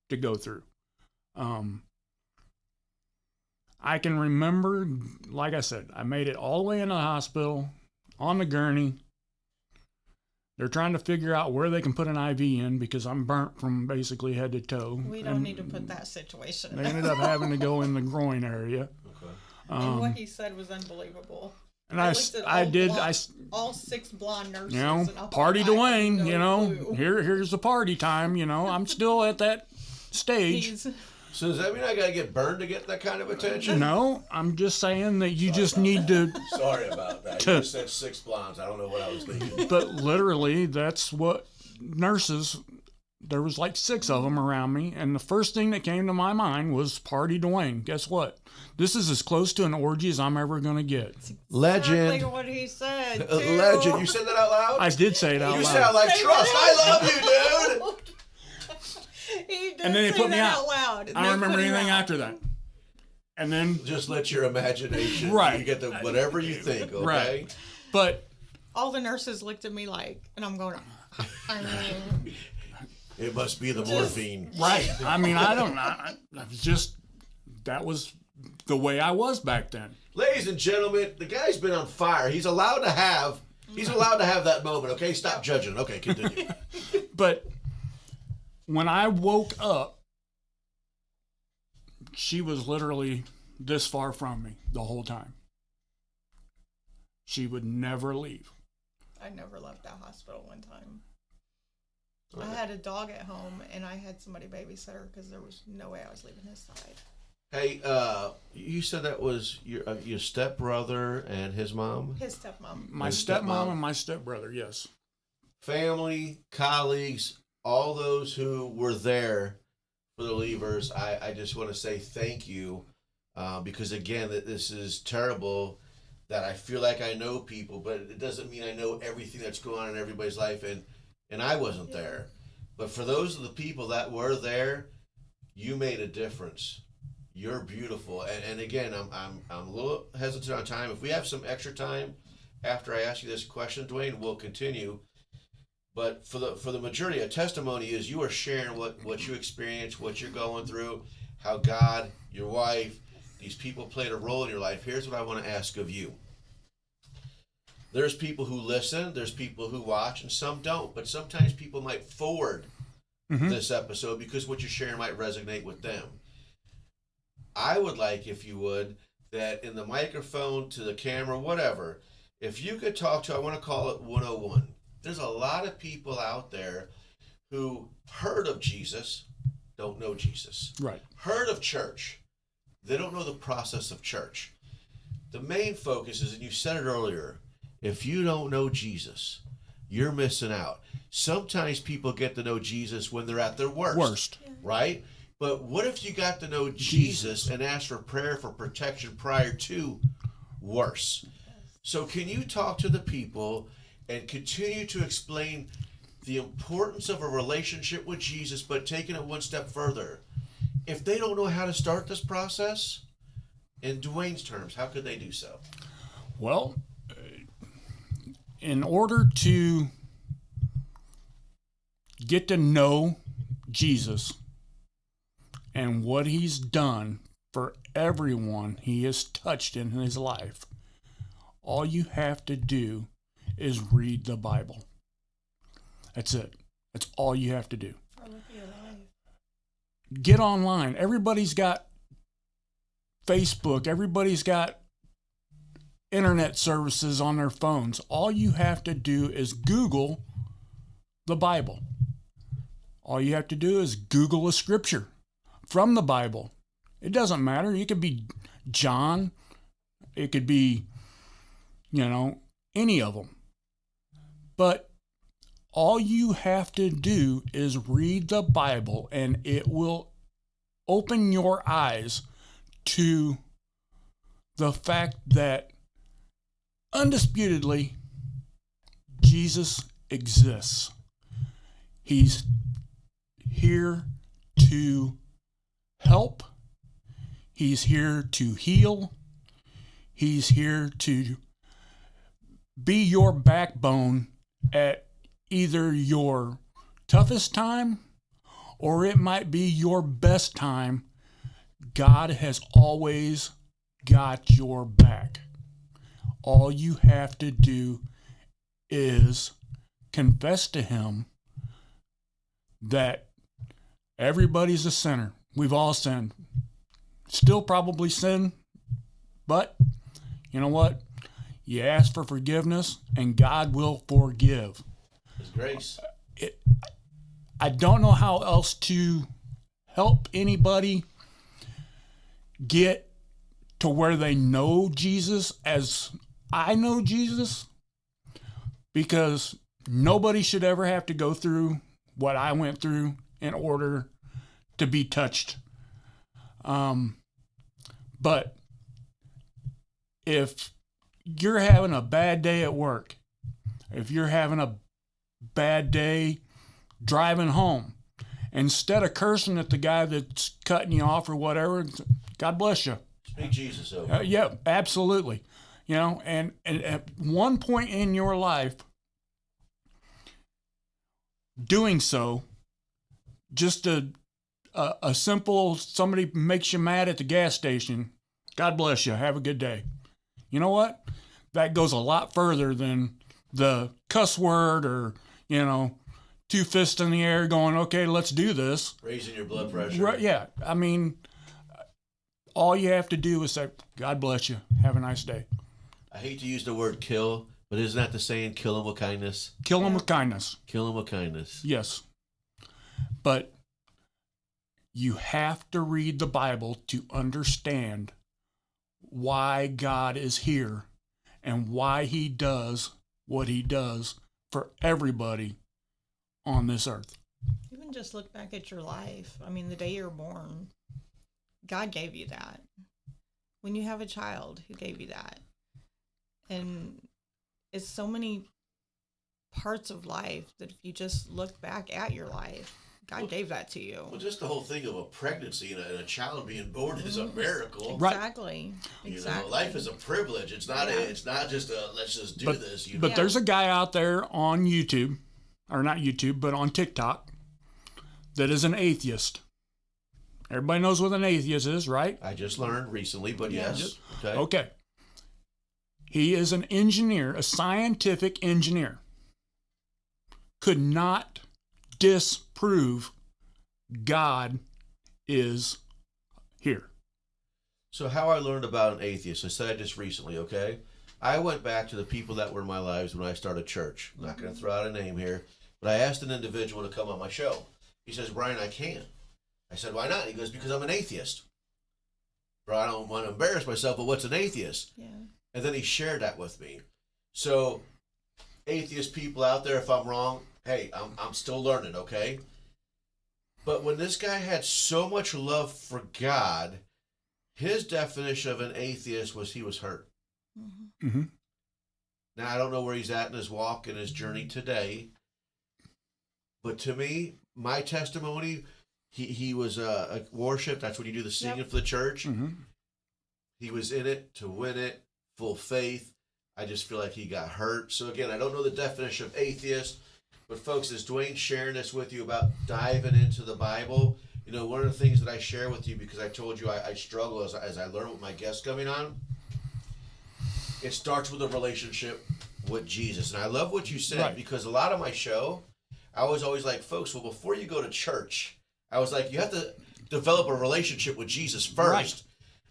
to go through. I can remember, like I said, I made it all the way into the hospital on the gurney. They're trying to figure out where they can put an IV in because I'm burnt from basically head to toe. We don't need to put that situation. They ended up having to go in the groin area. Okay. And what he said was unbelievable. And looked at I all did. all 6 blonde nurses. You know, and I thought, party I had Duane. no You know, clue. here's the party time. You know, I'm still at that stage. So does that mean I got to get burned to get that kind of attention? No, I'm just saying that you just need to. Sorry about that. You just said 6 blondes. I don't know what I was thinking. But literally, that's what nurses. There was like 6 of them around me, and the first thing that came to my mind was Party Duane. Guess what? This is as close to an orgy as I'm ever going to get. Legend. Exactly what he said. Legend. You said that out loud? I did say it out loud. You sound like Trust. I love you, dude. He did And then he say put me that out. loud. I don't remember anything after that. And then just let your imagination. Right. You get the whatever you think. Okay. Right. But all the nurses looked at me like, and I'm going, I mean, it must be the morphine. Right. I mean, I don't know. I was just, that was the way I was back then. Ladies and gentlemen, the guy's been on fire. He's allowed to have that moment. Okay, stop judging. Okay, continue. But when I woke up, she was literally this far from me the whole time. She would never leave. I never left that hospital one time. I had a dog at home, and I had somebody babysit her because there was no way I was leaving his side. Hey, you said that was your stepbrother and his mom? His stepmom. My stepmom and my stepbrother, yes. Family, colleagues, all those who were there for the Lievers, I just want to say thank you because, again, this is terrible that I feel like I know people, but it doesn't mean I know everything that's going on in everybody's life, and I wasn't there. But for those of the people that were there, you made a difference. You're beautiful. And again, I'm a little hesitant on time. If we have some extra time after I ask you this question, Duane, we'll continue. But for the majority, a testimony is you are sharing what you experienced, what you're going through, how God, your wife, these people played a role in your life. Here's what I want to ask of you. There's people who listen, there's people who watch, and some don't. But sometimes people might forward this episode because what you're sharing might resonate with them. I would like, if you would, that in the microphone, to the camera, whatever, if you could talk to, I want to call it 101. There's a lot of people out there who heard of Jesus, don't know Jesus. Right. Heard of church. They don't know the process of church. The main focus is, and you said it earlier, if you don't know Jesus, you're missing out. Sometimes people get to know Jesus when they're at their worst. Right? But what if you got to know Jesus and asked for prayer for protection prior to worse? So can you talk to the people and continue to explain the importance of a relationship with Jesus, but taking it one step further? If they don't know how to start this process, in Duane's terms, how could they do so? Well, in order to get to know Jesus and what he's done for everyone he has touched in his life, all you have to do is read the Bible. That's it. That's all you have to do. Get online. Everybody's got Facebook. Everybody's got internet services on their phones. All you have to do is Google the Bible. All you have to do is Google a scripture from the Bible. It doesn't matter. It could be John. It could be, any of them. But all you have to do is read the Bible, and it will open your eyes to the fact that undisputedly Jesus exists. He's here to help. He's here to heal. He's here to be your backbone at either your toughest time or it might be your best time. God has always got your back. All you have to do is confess to him that everybody's a sinner. We've all sinned. Still probably sin, but you know what? You ask for forgiveness, and God will forgive. His grace. I don't know how else to help anybody get to where they know Jesus as I know Jesus, because nobody should ever have to go through what I went through in order to be touched. But if you're having a bad day at work, if you're having a bad day driving home, instead of cursing at the guy that's cutting you off or whatever, God bless you. Speak Jesus over. Yeah, absolutely. You know, and at one point in your life, doing so, just a simple, somebody makes you mad at the gas station, God bless you, have a good day. You know what? That goes a lot further than the cuss word or, you know, two fists in the air going, okay, let's do this. Raising your blood pressure. Right, yeah. I mean, all you have to do is say, God bless you, have a nice day. I hate to use the word kill, but isn't that the saying, kill him with kindness? Kill them with kindness. Kill him with kindness. Yes. But you have to read the Bible to understand why God is here and why he does what he does for everybody on this earth. Even just look back at your life. I mean, the day you're born, God gave you that. When you have a child, who gave you that? And it's so many parts of life that if you just look back at your life, God gave that to you. Well, just the whole thing of a pregnancy and a child being born is a miracle. Exactly. You know, life is a privilege. It's not. It's not just a let's just do this. You know? But there's a guy out there on YouTube, or not YouTube, but on TikTok, that is an atheist. Everybody knows what an atheist is, right? I just learned recently, but yes. Okay. He is an engineer, a scientific engineer. Could not disprove God is here. So how I learned about an atheist, I said just recently, okay? I went back to the people that were in my lives when I started church. I'm not going to throw out a name here, but I asked an individual to come on my show. He says, Brian, I can't. I said, why not? He goes, because I'm an atheist. Bro, I don't want to embarrass myself, but what's an atheist? Yeah. And then he shared that with me. So, atheist people out there, if I'm wrong, hey, I'm still learning, okay? But when this guy had so much love for God, his definition of an atheist was he was hurt. Mm-hmm. Mm-hmm. Now, I don't know where he's at in his walk and his journey today, but to me, my testimony, he was a worship. That's when you do the singing for the church. Mm-hmm. He was in it to win it, full faith. I just feel like he got hurt. So again, I don't know the definition of atheist, but folks, as Duane sharing this with you about diving into the Bible, you know, one of the things that I share with you, because I told you I struggle as I learn with my guests coming on, it starts with a relationship with Jesus. And I love what you said, because a lot of my show, I was always like, folks, well, before you go to church, I was like, you have to develop a relationship with Jesus first.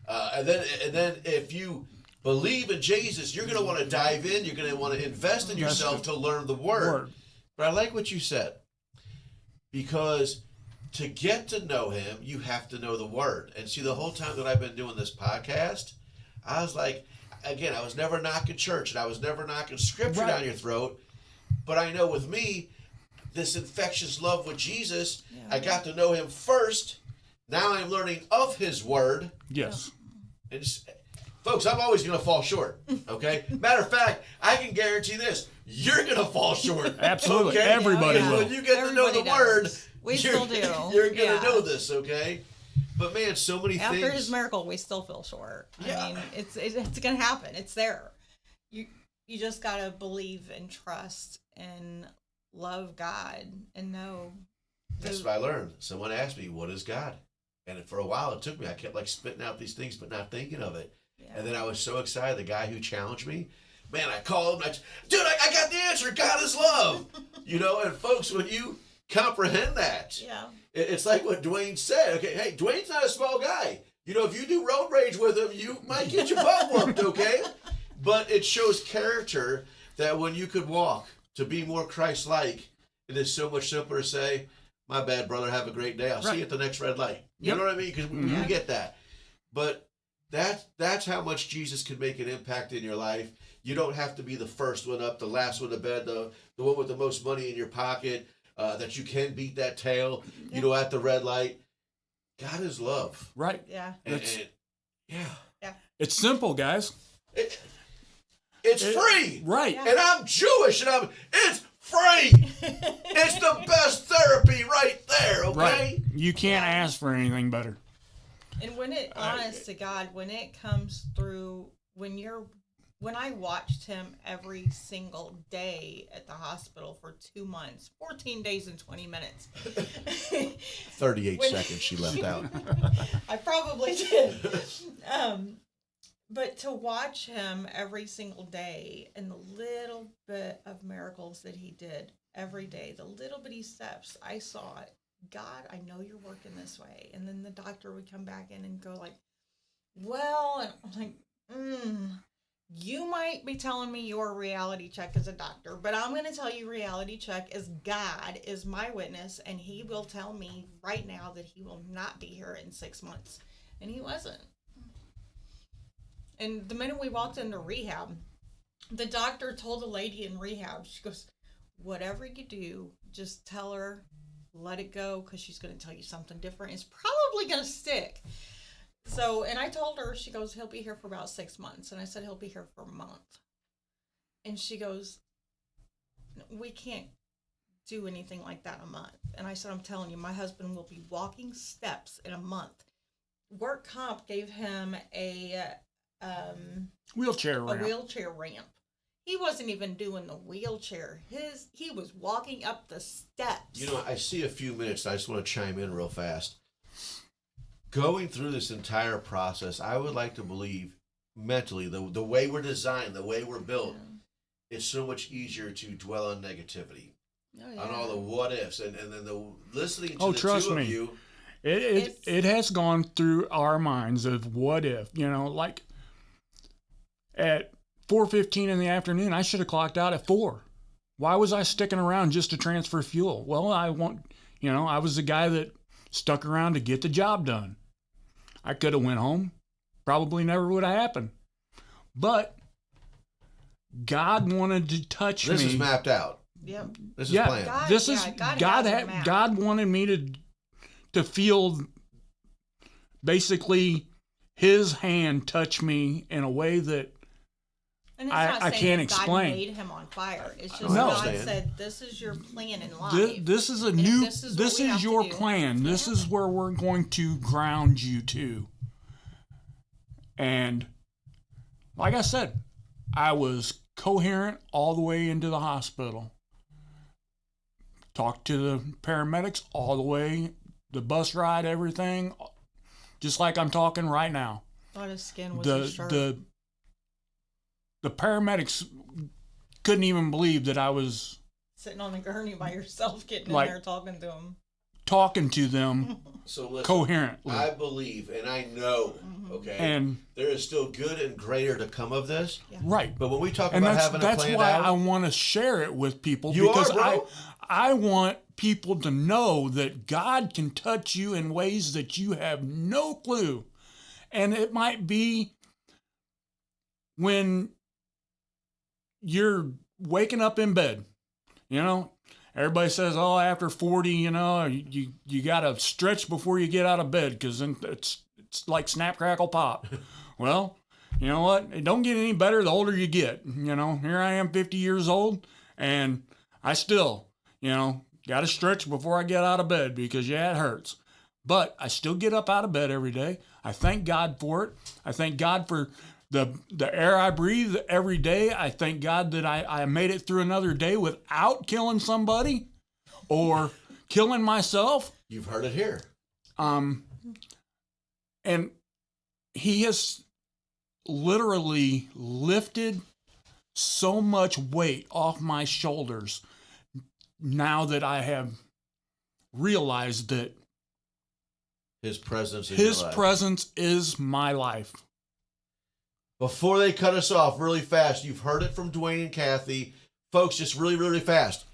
And then if you believe in Jesus, you're going to want to dive in. You're going to want to invest in yourself to learn the word. But I like what you said, because to get to know him, you have to know the word. And see, the whole time that I've been doing this podcast, I was like, again, I was never knocking church and I was never knocking scripture down your throat. But I know with me, this infectious love with Jesus, I got to know him first. Now I'm learning of his word. Yes. And folks, I'm always going to fall short, okay? Matter of fact, I can guarantee this. You're going to fall short. Absolutely. Okay? Everybody will. When you get to know the word, we still do. You're going to know this, okay? But man, so many things. After his miracle, we still feel short. I mean, it's going to happen. It's there. You just got to believe and trust and love God and know. That's what I learned. Someone asked me, what is God? And for a while, it took me. I kept like spitting out these things, but not thinking of it. Yeah. And then I was so excited. The guy who challenged me, man, I called him. Dude, I got the answer. God is love. You know, and folks, when you comprehend that, it's like what Duane said. Okay, hey, Duane's not a small guy. You know, if you do road rage with him, you might get your butt whooped, okay? But it shows character that when you could walk to be more Christ-like, it is so much simpler to say, my bad, brother, have a great day. I'll see you at the next red light. You know what I mean? Because we get that. But that's how much Jesus can make an impact in your life. You don't have to be the first one up, the last one to bed, the one with the most money in your pocket, that you can beat that tail, at the red light. God is love. Right. Yeah. And It's simple, guys. It's free. Right. And I'm Jewish, and it's free. It's the best therapy right there, okay? Right. You can't ask for anything better. And honest to God, when it comes through, when I watched him every single day at the hospital for 2 months, 14 days and 20 minutes. 38 seconds she left out. I probably did. But to watch him every single day and the little bit of miracles that he did every day, the little bitty steps, I saw it. God, I know you're working this way. And then the doctor would come back in and go like, well, and I'm like, you might be telling me your reality check as a doctor, but I'm going to tell you reality check is God is my witness, and he will tell me right now that he will not be here in 6 months. And he wasn't. And the minute we walked into rehab, the doctor told the lady in rehab, she goes, whatever you do, just tell her, let it go, because she's going to tell you something different. It's probably going to stick. So, and I told her, she goes, he'll be here for about 6 months. And I said, he'll be here for a month. And she goes, we can't do anything like that in a month. And I said, I'm telling you, my husband will be walking steps in a month. Work comp gave him a wheelchair ramp. He wasn't even doing the wheelchair. He was walking up the steps. I see a few minutes. I just want to chime in real fast. Going through this entire process, I would like to believe mentally, the way we're designed, the way we're built, it's so much easier to dwell on negativity, on all the what ifs, and then the listening to the trust two me. of you. It has gone through our minds of what if, like at 4:15 in the afternoon, I should have clocked out at 4. Why was I sticking around just to transfer fuel? Well, I was the guy that stuck around to get the job done. I could have went home. Probably never would have happened. But God wanted to touch me. This is mapped out. Yep. This is planned. God wanted me to feel basically his hand touch me in a way that and it's I can't explain. God made him on fire. It's just No. God said, this is your plan in life. This is this is your plan. This is where we're going to ground you to. And like I said, I was coherent all the way into the hospital. Talked to the paramedics all the way, the bus ride, everything, just like I'm talking right now. Thought his skin was a shirt. The paramedics couldn't even believe that I was sitting on the gurney by yourself, getting in there talking to him. Talking to them so listen, coherently. I believe and I know, okay, and there is still good and greater to come of this. Yeah. Right. But when we talk about having a plan that's why I want to share it with people, because I want people to know that God can touch you in ways that you have no clue. And it might be when you're waking up in bed, everybody says, oh, after 40, you got to stretch before you get out of bed, because then it's like snap, crackle, pop. Well, you know what? It don't get any better the older you get. Here I am 50 years old, and I still, got to stretch before I get out of bed, because it hurts. But I still get up out of bed every day. I thank God for it. I thank God for the air I breathe every day. I thank God that I made it through another day without killing somebody or killing myself. You've heard it here. And he has literally lifted so much weight off my shoulders now that I have realized that his presence is my life. Before they cut us off really fast, you've heard it from Duane and Cathy. Folks, just really, really fast.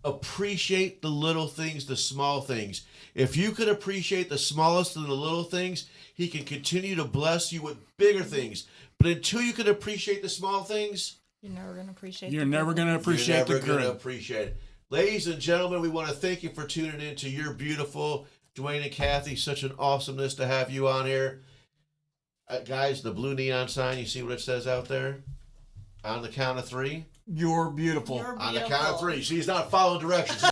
Appreciate the little things, the small things. If you could appreciate the smallest of the little things, he can continue to bless you with bigger things. But until you can appreciate the small things, you're never going to appreciate You're never going to appreciate you're the never going to good. appreciate it. Ladies and gentlemen, we want to thank you for tuning in to Your Beautiful. Duane and Cathy, such an awesomeness to have you on here. Guys, the blue neon sign, you see what it says out there? On the count of three. You're beautiful. You're On the beautiful. count of three. See, he's not following directions.